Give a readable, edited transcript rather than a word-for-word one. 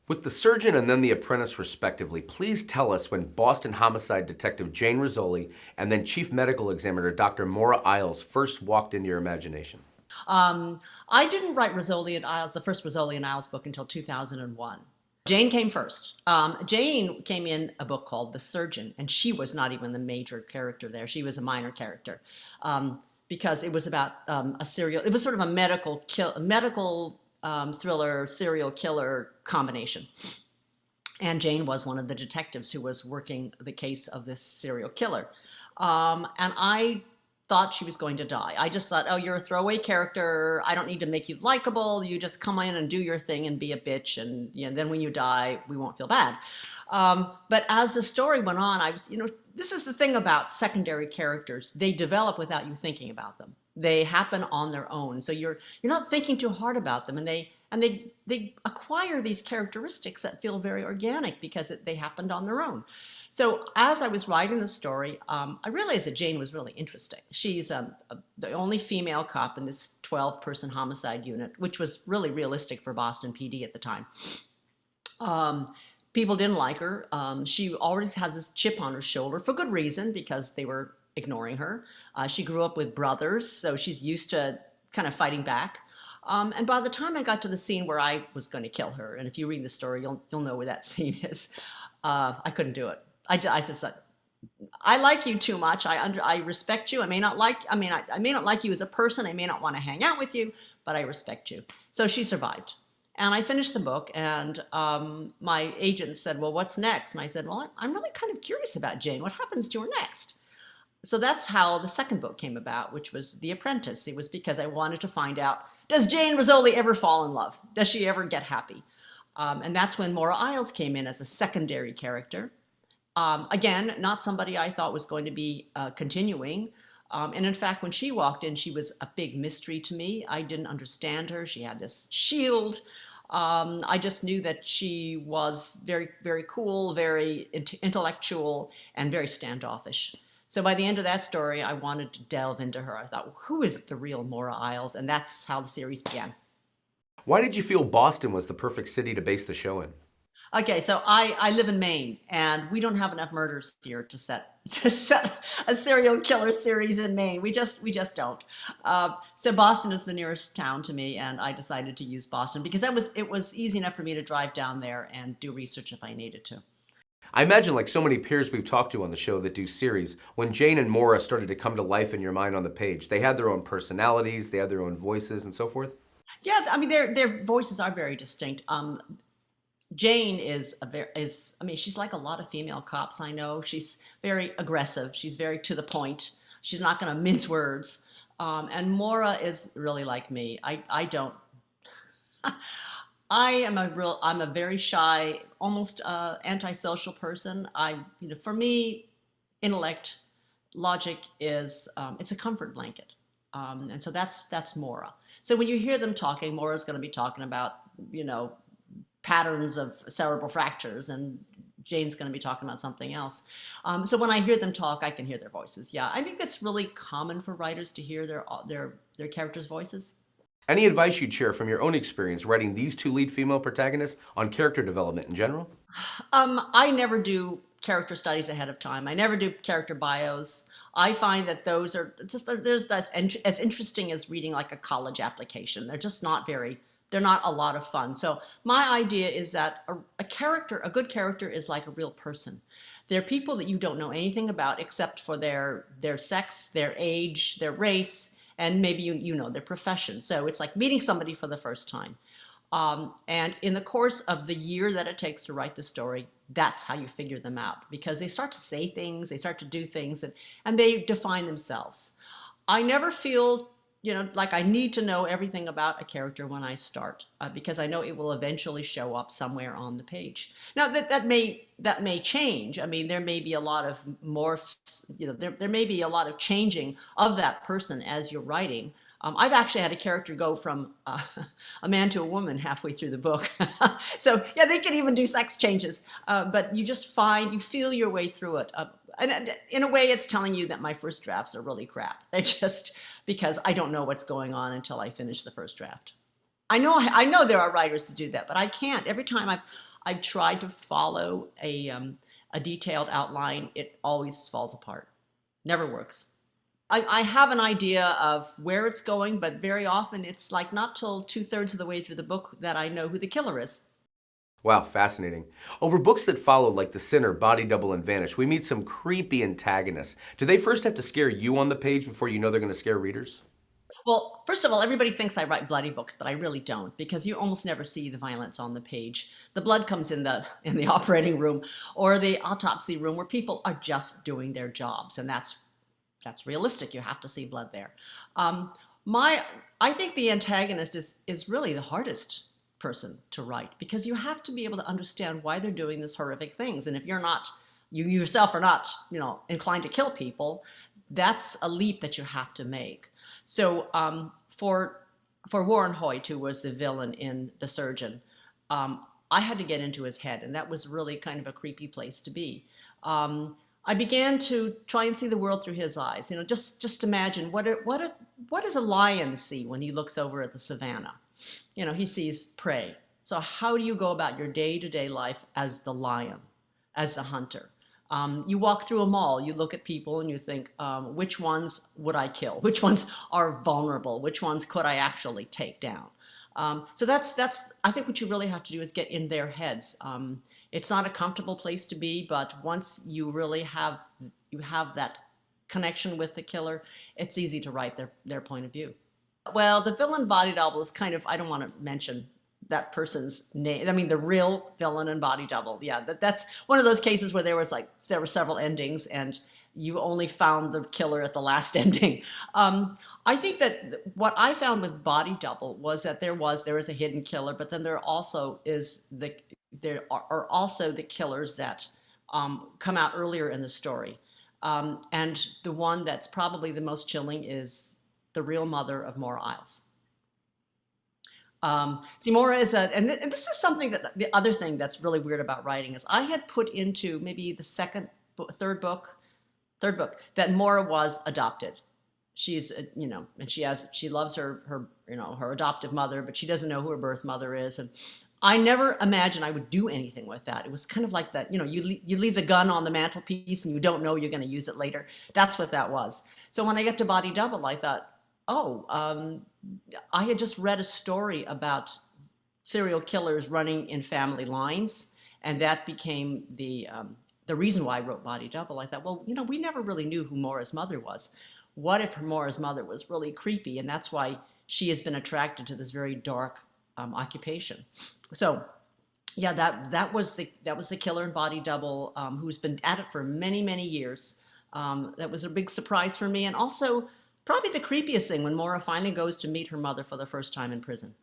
With The Surgeon and then The Apprentice, respectively, please tell us when Boston homicide detective Jane Rizzoli and then chief medical examiner Dr. Maura Isles first walked into your imagination. Um, I didn't write Rizzoli and Isles, the first Rizzoli and Isles book, until 2001. Jane came first. Jane came in a book called The Surgeon, and she was not even the major character there. She was a minor character because it was about it was sort of a medical thriller, serial killer combination. And Jane was one of the detectives who was working the case of this serial killer. And I thought she was going to die. I just thought, oh, you're a throwaway character. I don't need to make you likable. You just come in and do your thing and be a bitch. And then when you die, we won't feel bad. But as the story went on, this is the thing about secondary characters. They develop without you thinking about them. They happen on their own. So you're not thinking too hard about them. And they acquire these characteristics that feel very organic because they happened on their own. So as I was writing the story, I realized that Jane was really interesting. She's the only female cop in this 12-person homicide unit, which was really realistic for Boston PD at the time. People didn't like her. She always has this chip on her shoulder for good reason, because they were ignoring her. She grew up with brothers, so she's used to kind of fighting back. And by the time I got to the scene where I was going to kill her, and if you read the story, you'll know where that scene is, I couldn't do it. I just thought, I like you too much. I respect you. I may not like you as a person. I may not want to hang out with you, but I respect you. So she survived. And I finished the book, and my agent said, well, what's next? And I said, well, I'm really kind of curious about Jane. What happens to her next? So that's how the second book came about, which was The Apprentice. It was because I wanted to find out, does Jane Rizzoli ever fall in love? Does she ever get happy? And that's when Maura Isles came in as a secondary character. Again, not somebody I thought was going to be continuing. And in fact, when she walked in, she was a big mystery to me. I didn't understand her. She had this shield. I just knew that she was very, very cool, very intellectual, and very standoffish. So by the end of that story, I wanted to delve into her. I thought, well, who is the real Maura Isles? And that's how the series began. Why did you feel Boston was the perfect city to base the show in? Okay, so I live in Maine, and we don't have enough murders here to set a serial killer series in Maine. We just don't. So Boston is the nearest town to me, and I decided to use Boston because it was easy enough for me to drive down there and do research if I needed to. I imagine, like so many peers we've talked to on the show that do series, when Jane and Maura started to come to life in your mind on the page, they had their own personalities, they had their own voices, and so forth. Yeah, I mean their voices are very distinct. Jane she's like a lot of female cops I know. She's very aggressive. She's very to the point. She's not going to mince words. And Maura is really like me. I don't, I'm a very shy, almost antisocial person. For me, intellect, logic it's a comfort blanket. And so that's Maura. So when you hear them talking, Maura's going to be talking about, patterns of cerebral fractures, and Jane's going to be talking about something else. So when I hear them talk, I can hear their voices. Yeah, I think that's really common for writers to hear their characters' voices. Any advice you'd share from your own experience writing these two lead female protagonists on character development in general? I never do character studies ahead of time. I never do character bios. I find that those are just there's that's as interesting as reading like a college application. They're not a lot of fun. So my idea is that a good character is like a real person. They're people that you don't know anything about except for their sex, their age, their race, and maybe you know their profession. So it's like meeting somebody for the first time. And in the course of the year that it takes to write the story, that's how you figure them out, because they start to say things, they start to do things, and they define themselves. I never feel, like I need to know everything about a character when I start, because I know it will eventually show up somewhere on the page. Now that may change. I mean, there may be a lot of morphs, there may be a lot of changing of that person as you're writing. I've actually had a character go from a man to a woman halfway through the book. So yeah, they can even do sex changes, but you feel your way through it. And in a way, it's telling you that my first drafts are really crap. They're just because I don't know what's going on until I finish the first draft. I know there are writers to do that, but I can't. Every time I've tried to follow a detailed outline. It always falls apart. Never works. I have an idea of where it's going, but very often it's like not till 2/3 of the way through the book that I know who the killer is. Wow, fascinating. Over books that follow, like The Sinner, Body Double, and Vanish, we meet some creepy antagonists. Do they first have to scare you on the page before you know they're going to scare readers? Well, first of all, everybody thinks I write bloody books, but I really don't because you almost never see the violence on the page. The blood comes in the operating room or the autopsy room where people are just doing their jobs, and that's realistic. You have to see blood there. Um, my I think the antagonist is really the hardest person to write because you have to be able to understand why they're doing these horrific things, and if you yourself are not inclined to kill people, that's a leap that you have to make. So for Warren Hoyt, who was the villain in The Surgeon, I had to get into his head, and that was really kind of a creepy place to be. I began to try and see the world through his eyes. Just imagine what does a lion see when he looks over at the savannah? He sees prey. So how do you go about your day-to-day life as the lion, as the hunter? You walk through a mall, you look at people and you think, which ones would I kill? Which ones are vulnerable? Which ones could I actually take down? So that's I think what you really have to do is get in their heads. It's not a comfortable place to be, but once you really have that connection with the killer, it's easy to write their point of view. Well, the villain body double is kind of, I don't want to mention that person's name. I mean, the real villain and body double. Yeah, that's one of those cases where there were several endings and you only found the killer at the last ending. I think that what I found with body double was that there is a hidden killer, but then there are also the killers that come out earlier in the story. And the one that's probably the most chilling is the real mother of Maura Isles. See, Maura is and this is something that the other thing that's really weird about writing is I had put into maybe the third book that Maura was adopted. She's, and she loves her adoptive mother, but she doesn't know who her birth mother is. And I never imagined I would do anything with that. It was kind of like that, you leave the gun on the mantelpiece and you don't know you're going to use it later. That's what that was. So when I get to Body Double, I thought, I had just read a story about serial killers running in family lines, and that became the reason why I wrote Body Double. I thought, well, we never really knew who Maura's mother was. What if Maura's mother was really creepy, and that's why she has been attracted to this very dark occupation? So, yeah, that was the killer in Body Double, who's been at it for many, many years. That was a big surprise for me, and also probably the creepiest thing when Maura finally goes to meet her mother for the first time in prison.